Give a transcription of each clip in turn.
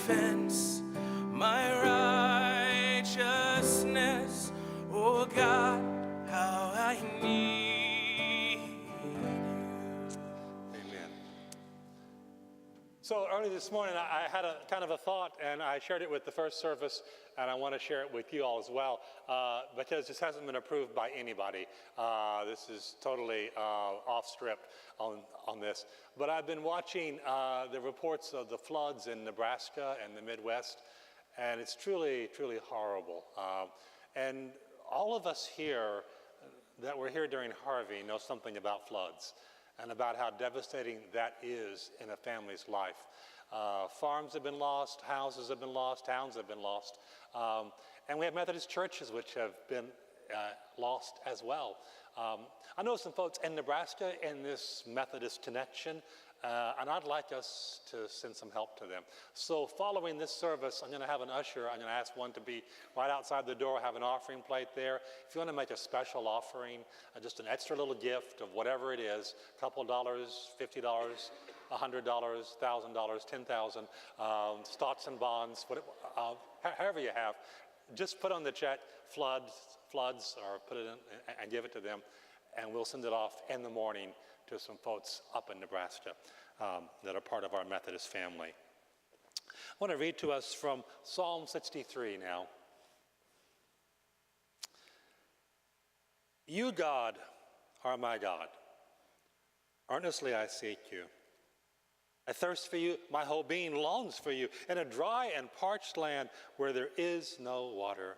defense, my righteousness. Oh God, how I need you. Amen. So early this morning, I had a kind of a thought, and I shared it with the first service, and I want to share it with you all as well, because this hasn't been approved by anybody. This is totally off script on this. But I've been watching the reports of the floods in Nebraska and the Midwest, and it's truly, truly horrible. And all of us here that were here during Harvey know something about floods and about how devastating that is in a family's life. Farms have been lost, houses have been lost, towns have been lost. And we have Methodist churches which have been lost as well. I know some folks in Nebraska in this Methodist connection, and I'd like us to send some help to them. So following this service, I'm going to have an usher. I'm going to ask one to be right outside the door, have an offering plate there. If you want to make a special offering, just an extra little gift of whatever it is, a couple of dollars, $50, $100, $1,000, $10,000, stocks and bonds, however you have, just put on the check floods, or put it in and give it to them, and we'll send it off in the morning to some folks up in Nebraska that are part of our Methodist family. I want to read to us from Psalm 63 now. You, God, are my God. Earnestly I seek you. I thirst for you. My whole being longs for you in a dry and parched land where there is no water.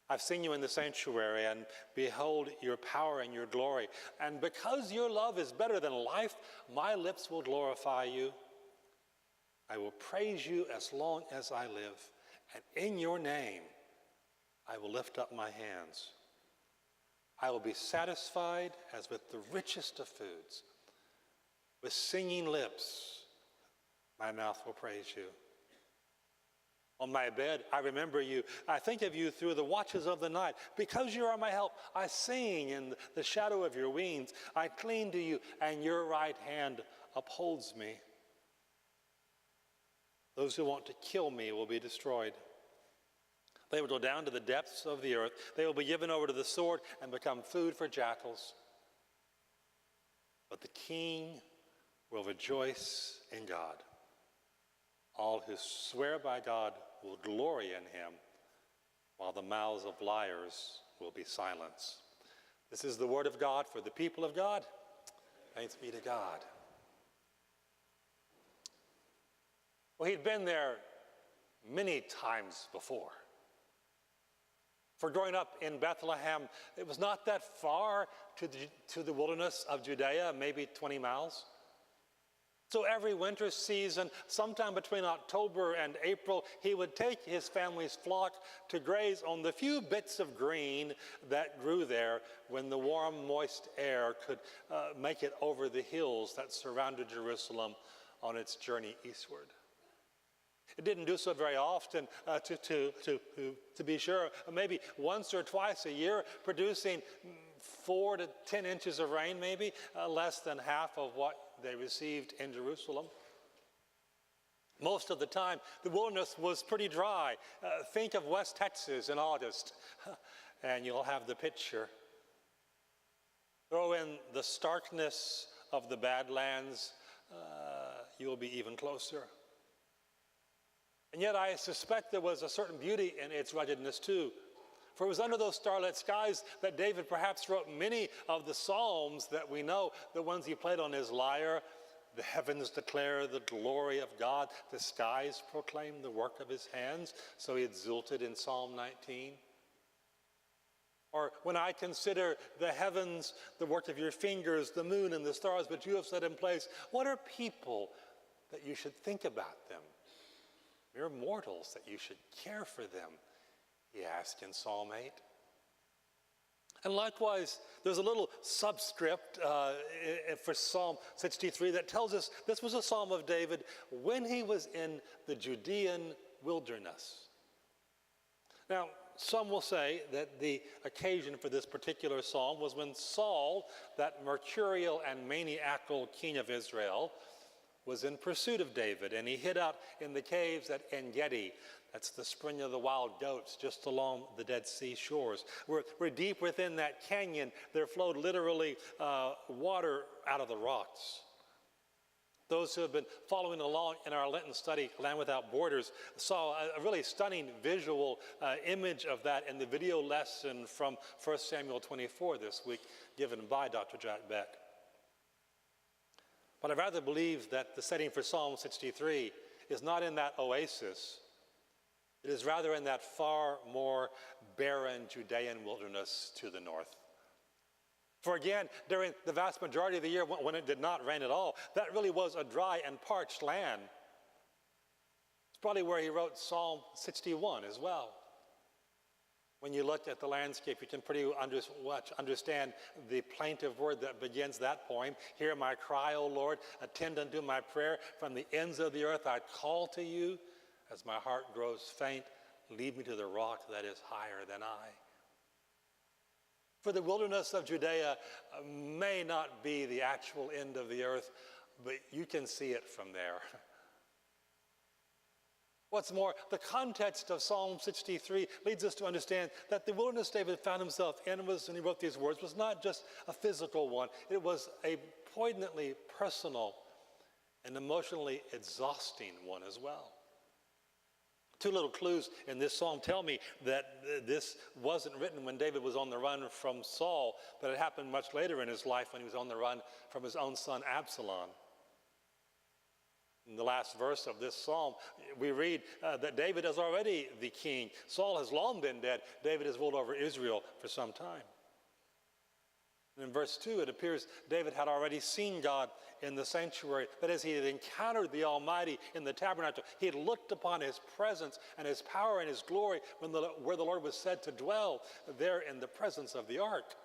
I've seen you in the sanctuary, and behold your power and your glory. And because your love is better than life, my lips will glorify you. I will praise you as long as I live, and in your name I will lift up my hands. I will be satisfied as with the richest of foods. With singing lips, my mouth will praise you. On my bed, I remember you. I think of you through the watches of the night. Because you are my help, I sing in the shadow of your wings. I cling to you, and your right hand upholds me. Those who want to kill me will be destroyed. They will go down to the depths of the earth. They will be given over to the sword and become food for jackals. But the king will rejoice in God. All who swear by God will glory in him, while the mouths of liars will be silenced. This is the word of God for the people of God. Thanks be to God. Well, he'd been there many times before. For growing up in Bethlehem, it was not that far to the wilderness of Judea, maybe 20 miles. So every winter season, sometime between October and April, he would take his family's flock to graze on the few bits of green that grew there when the warm, moist air could make it over the hills that surrounded Jerusalem on its journey eastward. It didn't do so very often, to be sure, maybe once or twice a year, producing 4 to 10 inches of rain, maybe less than half of what they received in Jerusalem. Most of the time, the wilderness was pretty dry. Think of West Texas in August, and you'll have the picture. Throw in the starkness of the Badlands, you'll be even closer. And yet I suspect there was a certain beauty in its ruggedness too. For it was under those starlit skies that David perhaps wrote many of the Psalms that we know, the ones he played on his lyre. The heavens declare the glory of God. The skies proclaim the work of his hands. So he exulted in Psalm 19. Or when I consider the heavens, the work of your fingers, the moon and the stars, which you have set in place, what are people that you should think about them? Mere mortals that you should care for them, he asked in Psalm 8. And likewise, there's a little subscript for Psalm 63 that tells us this was a psalm of David when he was in the Judean wilderness. Now, some will say that the occasion for this particular psalm was when Saul, that mercurial and maniacal king of Israel, was in pursuit of David, and he hid out in the caves at En-Gedi. That's the spring of the wild goats just along the Dead Sea shores. We're deep within that canyon. There flowed literally water out of the rocks. Those who have been following along in our Lenten study, Land Without Borders, saw a really stunning visual image of that in the video lesson from 1 Samuel 24 this week, given by Dr. Jack Beck. But I rather believe that the setting for Psalm 63 is not in that oasis. It is rather in that far more barren Judean wilderness to the north. For again, during the vast majority of the year when it did not rain at all, that really was a dry and parched land. It's probably where he wrote Psalm 61 as well. When you look at the landscape, you can pretty much understand the plaintive word that begins that poem. Hear my cry, O Lord, attend unto my prayer. From the ends of the earth I call to you. As my heart grows faint, lead me to the rock that is higher than I. For the wilderness of Judea may not be the actual end of the earth, but you can see it from there. What's more, the context of Psalm 63 leads us to understand that the wilderness David found himself in when he wrote these words was not just a physical one. It was a poignantly personal and emotionally exhausting one as well. Two little clues in this psalm tell me that this wasn't written when David was on the run from Saul, but it happened much later in his life when he was on the run from his own son Absalom. In the last verse of this psalm, we read that David is already the king. Saul has long been dead. David has ruled over Israel for some time. And in verse 2, it appears David had already seen God in the sanctuary. That is, he had encountered the Almighty in the tabernacle. He had looked upon his presence and his power and his glory where the Lord was said to dwell, there in the presence of the ark.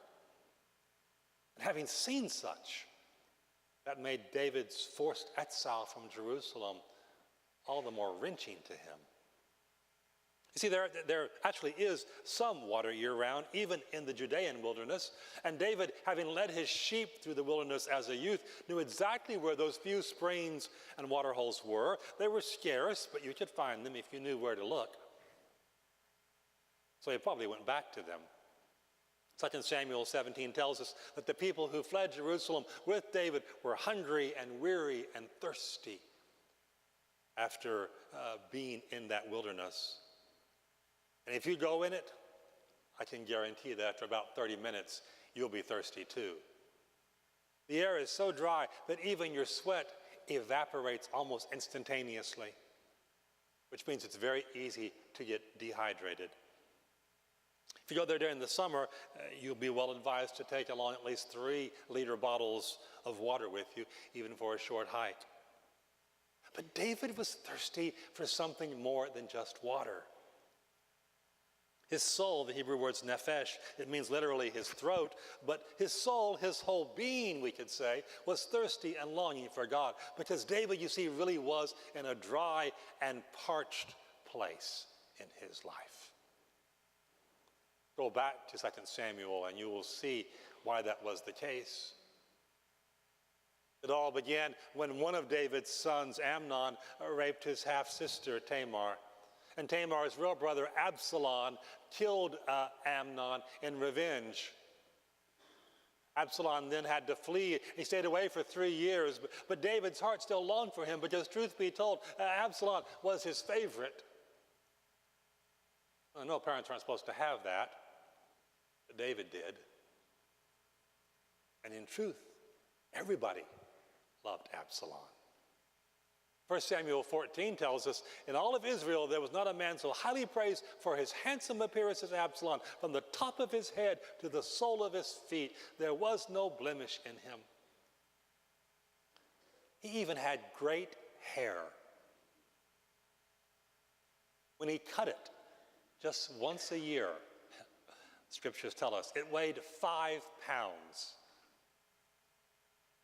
And having seen such, that made David's forced exile from Jerusalem all the more wrenching to him. You see, there actually is some water year-round, even in the Judean wilderness. And David, having led his sheep through the wilderness as a youth, knew exactly where those few springs and water holes were. They were scarce, but you could find them if you knew where to look. So he probably went back to them. 2 Samuel 17 tells us that the people who fled Jerusalem with David were hungry and weary and thirsty after being in that wilderness. And if you go in it, I can guarantee that after about 30 minutes, you'll be thirsty too. The air is so dry that even your sweat evaporates almost instantaneously, which means it's very easy to get dehydrated. If you go there during the summer, you'll be well advised to take along at least 3-liter bottles of water with you, even for a short hike. But David was thirsty for something more than just water. His soul, the Hebrew word's nephesh, it means literally his throat, but his soul, his whole being, we could say, was thirsty and longing for God. Because David, you see, really was in a dry and parched place in his life. Go back to 2 Samuel and you will see why that was the case. It all began when one of David's sons, Amnon, raped his half-sister, Tamar. And Tamar's real brother, Absalom, killed Amnon in revenge. Absalom then had to flee. He stayed away for 3 years, but David's heart still longed for him because, truth be told, Absalom was his favorite. Well, no, parents aren't supposed to have that, but David did. And in truth, everybody loved Absalom. 1 Samuel 14 tells us, in all of Israel there was not a man so highly praised for his handsome appearance as Absalom. From the top of his head to the sole of his feet, there was no blemish in him. He even had great hair. When he cut it just once a year, scriptures tell us, it weighed 5 pounds.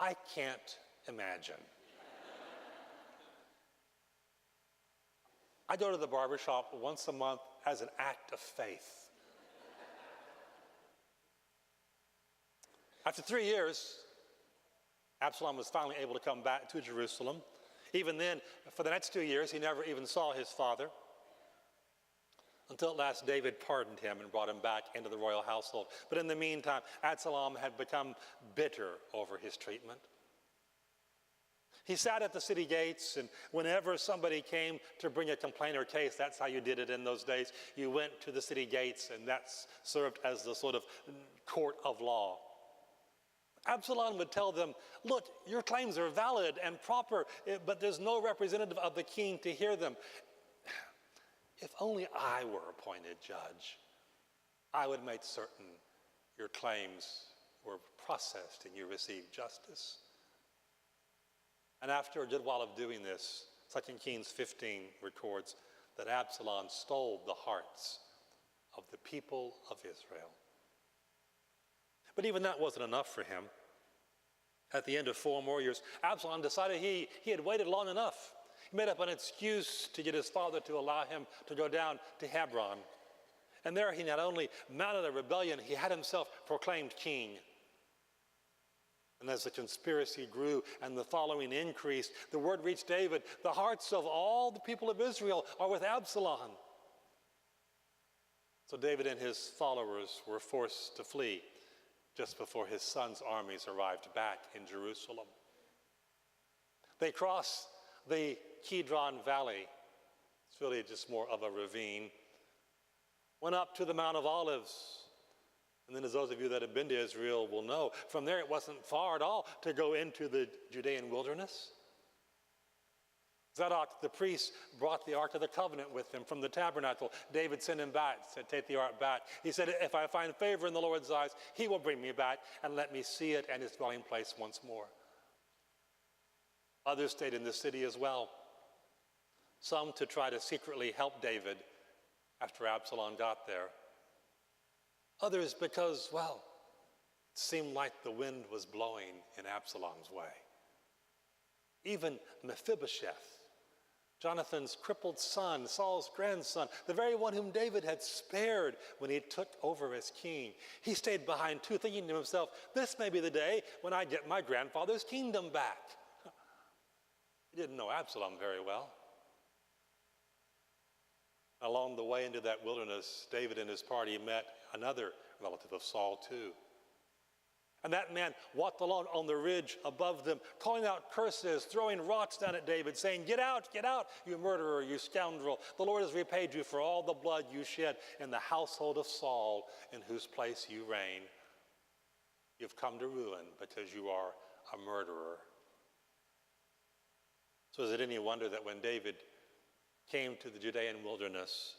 I can't imagine. I go to the barbershop once a month as an act of faith. After 3 years, Absalom was finally able to come back to Jerusalem. Even then, for the next 2 years, he never even saw his father, until at last David pardoned him and brought him back into the royal household. But in the meantime, Absalom had become bitter over his treatment. He sat at the city gates, and whenever somebody came to bring a complaint or case, that's how you did it in those days. You went to the city gates, and that's served as the sort of court of law. Absalom would tell them, look, your claims are valid and proper, but there's no representative of the king to hear them. If only I were appointed judge, I would make certain your claims were processed and you received justice. And after a good while of doing this, 2 Kings 15 records that Absalom stole the hearts of the people of Israel. But even that wasn't enough for him. At the end of 4 more years, Absalom decided he had waited long enough. He made up an excuse to get his father to allow him to go down to Hebron. And there he not only mounted a rebellion, he had himself proclaimed king. And as the conspiracy grew and the following increased, the word reached David, the hearts of all the people of Israel are with Absalom. So David and his followers were forced to flee just before his son's armies arrived back in Jerusalem. They crossed the Kidron Valley. It's really just more of a ravine. Went up to the Mount of Olives. And then, as those of you that have been to Israel will know, from there it wasn't far at all to go into the Judean wilderness. Zadok, the priest, brought the Ark of the Covenant with him from the tabernacle. David sent him back, said, take the Ark back. He said, if I find favor in the Lord's eyes, he will bring me back and let me see it and its dwelling place once more. Others stayed in the city as well. Some to try to secretly help David after Absalom got there. Others because, well, it seemed like the wind was blowing in Absalom's way. Even Mephibosheth, Jonathan's crippled son, Saul's grandson, the very one whom David had spared when he took over as king, he stayed behind too, thinking to himself, this may be the day when I get my grandfather's kingdom back. He didn't know Absalom very well. Along the way into that wilderness, David and his party met another relative of Saul too. And that man walked along on the ridge above them, calling out curses, throwing rocks down at David, saying, get out, you murderer, you scoundrel. The Lord has repaid you for all the blood you shed in the household of Saul, in whose place you reign. You've come to ruin because you are a murderer. So is it any wonder that when David came to the Judean wilderness,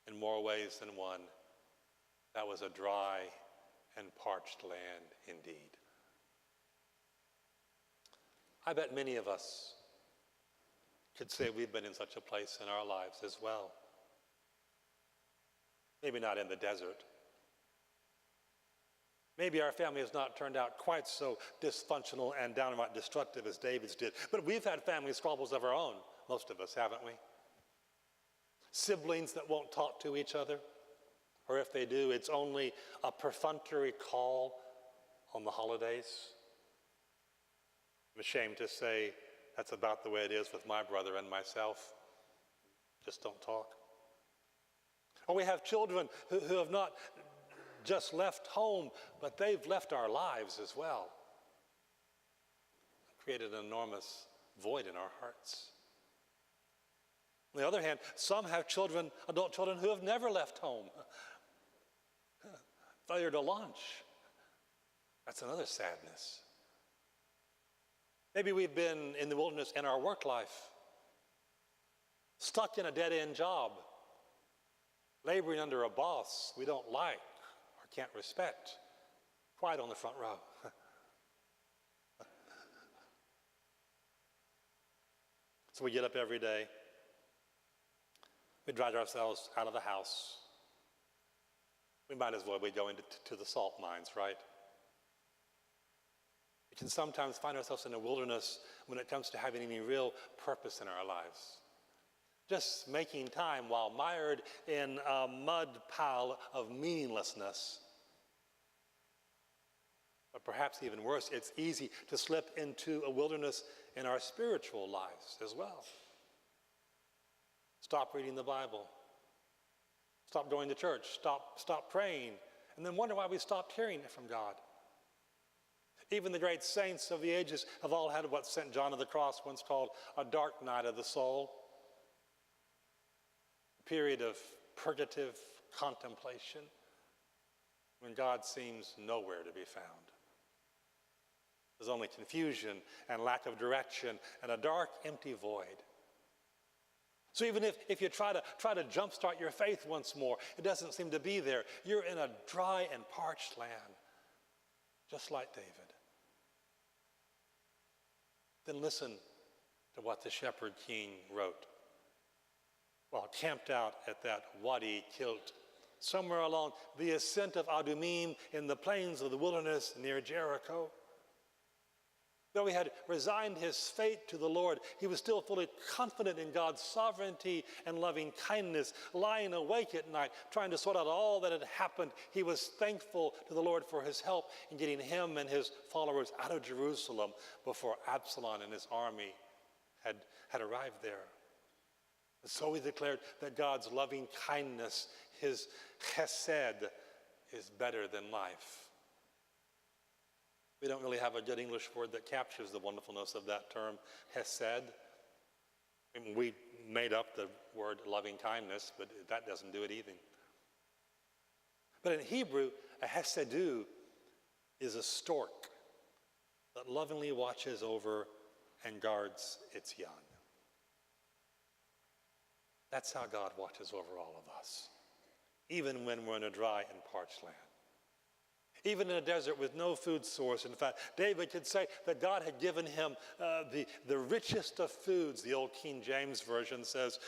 in more ways than one, that was a dry and parched land indeed. I bet many of us could say we've been in such a place in our lives as well. Maybe not in the desert. Maybe our family has not turned out quite so dysfunctional and downright destructive as David's did, but we've had family squabbles of our own, most of us, haven't we? Siblings that won't talk to each other, or if they do, it's only a perfunctory call on the holidays. I'm ashamed to say that's about the way it is with my brother and myself. Just don't talk. Or we have children who have not just left home, but they've left our lives as well. Created an enormous void in our hearts. On the other hand, some have children, adult children, who have never left home. Failure to launch. That's another sadness. Maybe we've been in the wilderness in our work life, stuck in a dead-end job, laboring under a boss we don't like or can't respect, quiet on the front row. So we get up every day. We drag ourselves out of the house. We might as well be going to the salt mines, right? We can sometimes find ourselves in a wilderness when it comes to having any real purpose in our lives. Just making time while mired in a mud pile of meaninglessness. But perhaps even worse, it's easy to slip into a wilderness in our spiritual lives as well. Stop reading the Bible. Stop going to church. Stop praying. And then wonder why we stopped hearing it from God. Even the great saints of the ages have all had what St. John of the Cross once called a dark night of the soul. A period of purgative contemplation when God seems nowhere to be found. There's only confusion and lack of direction and a dark, empty void. So even if you try to jumpstart your faith once more, it doesn't seem to be there. You're in a dry and parched land, just like David. Then listen to what the shepherd king wrote while camped out at that Wadi Kilt, somewhere along the ascent of Adumim in the plains of the wilderness near Jericho. Though he had resigned his fate to the Lord, he was still fully confident in God's sovereignty and loving kindness. Lying awake at night, trying to sort out all that had happened, he was thankful to the Lord for his help in getting him and his followers out of Jerusalem before Absalom and his army had arrived there. And so he declared that God's loving kindness, his chesed, is better than life. We don't really have a good English word that captures the wonderfulness of that term, hesed. I mean, we made up the word loving kindness, but that doesn't do it either. But in Hebrew, a hesedu is a stork that lovingly watches over and guards its young. That's how God watches over all of us, even when we're in a dry and parched land. Even in a desert with no food source. In fact, David could say that God had given him the richest of foods. The old King James Version says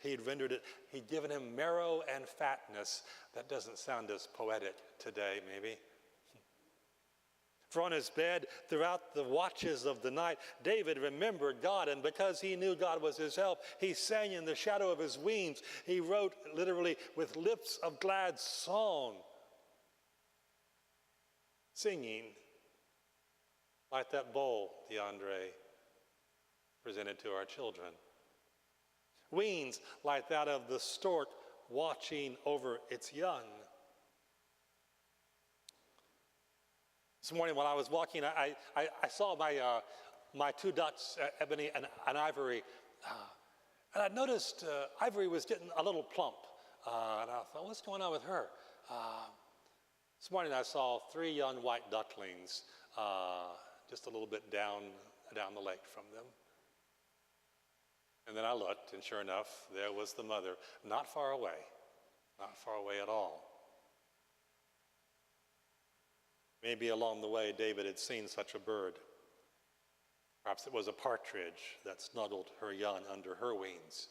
he'd rendered it, he'd given him marrow and fatness. That doesn't sound as poetic today, maybe. For on his bed, throughout the watches of the night, David remembered God, and because he knew God was his help, he sang in the shadow of his wings. He wrote, literally, with lips of glad song, singing like that bowl DeAndre presented to our children. Wings like that of the stork watching over its young. This morning when I was walking, I saw my two ducks, Ebony and Ivory, and I noticed Ivory was getting a little plump. And I thought, what's going on with her? This morning I saw 3 young white ducklings just a little bit down the lake from them. And then I looked, and sure enough, there was the mother, not far away at all. Maybe along the way David had seen such a bird. Perhaps it was a partridge that snuggled her young under her wings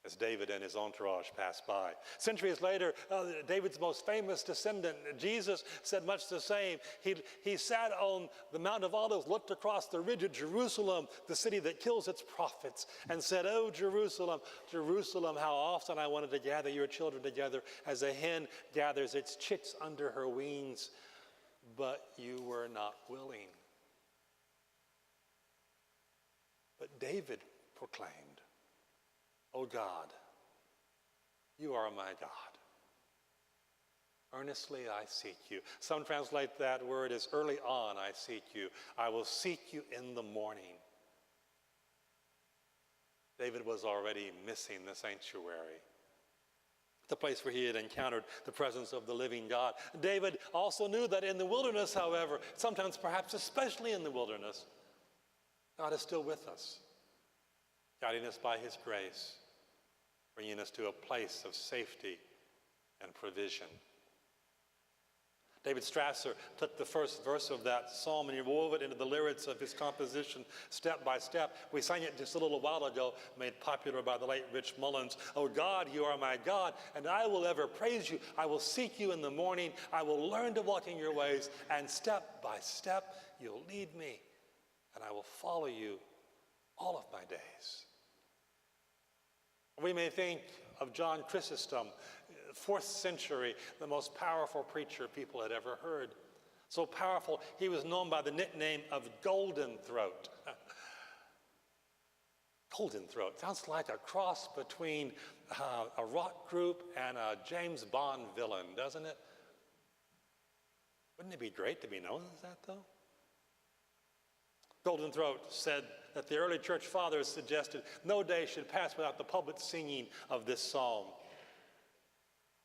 as David and his entourage passed by. Centuries later, David's most famous descendant, Jesus, said much the same. He sat on the Mount of Olives, looked across the ridge of Jerusalem, the city that kills its prophets, and said, "Oh, Jerusalem, Jerusalem, how often I wanted to gather your children together as a hen gathers its chicks under her wings, but you were not willing." But David proclaimed, "O God, you are my God. Earnestly I seek you." Some translate that word as early on I seek you. I will seek you in the morning. David was already missing the sanctuary, the place where he had encountered the presence of the living God. David also knew that in the wilderness, however, sometimes perhaps especially in the wilderness, God is still with us, guiding us by his grace, bringing us to a place of safety and provision. David Strasser took the first verse of that psalm and he wove it into the lyrics of his composition step by step. We sang it just a little while ago, made popular by the late Rich Mullins. "O God, you are my God, and I will ever praise you. I will seek you in the morning. I will learn to walk in your ways, and step by step you'll lead me, and I will follow you all of my days." We may think of John Chrysostom, 4th century, the most powerful preacher people had ever heard. So powerful, he was known by the nickname of Golden Throat. Golden Throat sounds like a cross between a rock group and a James Bond villain, doesn't it? Wouldn't it be great to be known as that, though? Golden Throat said that the early church fathers suggested no day should pass without the public singing of this psalm.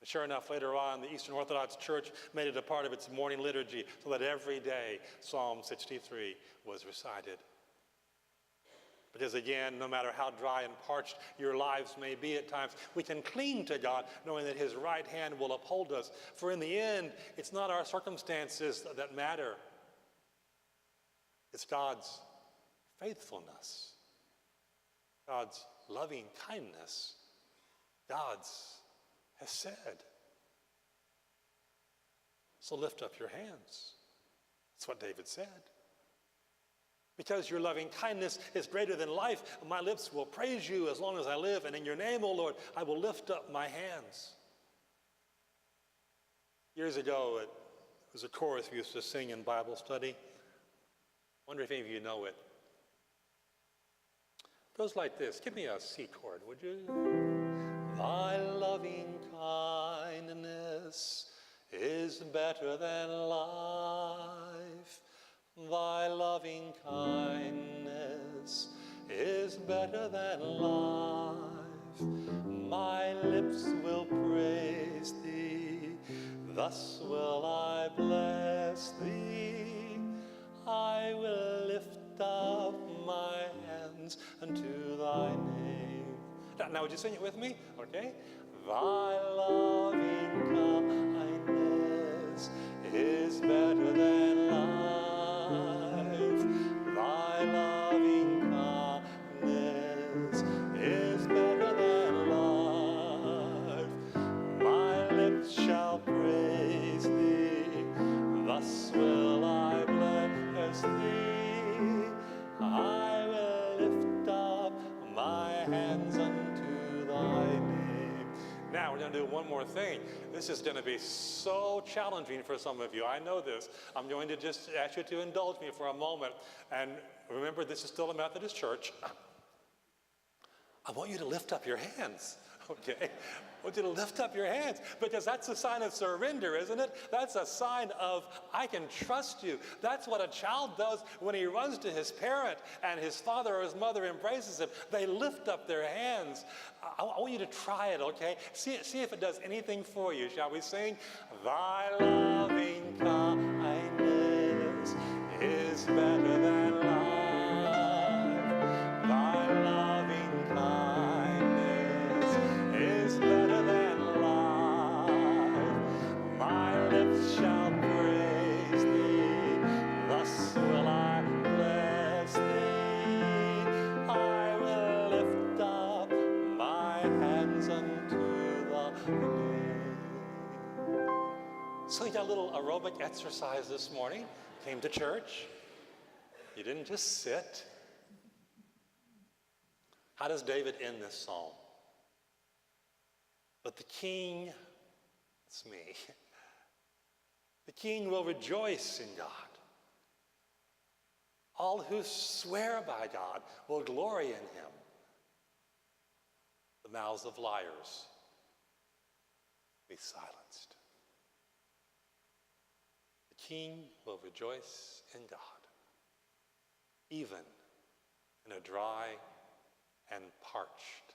And sure enough, later on, the Eastern Orthodox Church made it a part of its morning liturgy so that every day Psalm 63 was recited. Because again, no matter how dry and parched your lives may be at times, we can cling to God knowing that his right hand will uphold us. For in the end, it's not our circumstances that matter. It's God's faithfulness, God's loving kindness, God's has said. So lift up your hands. That's what David said. Because your loving kindness is greater than life, my lips will praise you as long as I live, and in your name, O Lord, I will lift up my hands. Years ago, it was a chorus we used to sing in Bible study. I wonder if any of you know it. It goes like this. Give me a C chord, would you? Thy loving kindness is better than life. Thy loving kindness is better than life. My lips will praise thee, thus will I bless thee. I will lift up my hands unto thy name. Now would you sing it with me? Okay. Thy loving kindness is better than life. Thy loving kindness is better than life. My lips shall praise thee, thus will I bless thee. I will lift up my hands unto thy name. Now we're going to do one more thing. This is going to be so challenging for some of you. I know this. I'm going to just ask you to indulge me for a moment. And remember, this is still a Methodist church. I want you to lift up your hands, okay? I want you to lift up your hands, because that's a sign of surrender, isn't it? That's a sign of, I can trust you. That's what a child does when he runs to his parent and his father or his mother embraces him. They lift up their hands. I want you to try it, okay? See if it does anything for you. Shall we sing? Thy loving kindness is better than life. Thy loving kindness is better than life. My lips shall praise thee, thus will I bless thee. I will lift up my hands unto the name. So you got a little aerobic exercise this morning. Came to church. You didn't just sit. How does David end this psalm? But the king, it's me, the king will rejoice in God. All who swear by God will glory in him. The mouths of liars be silenced. The king will rejoice in God, even in a dry and parched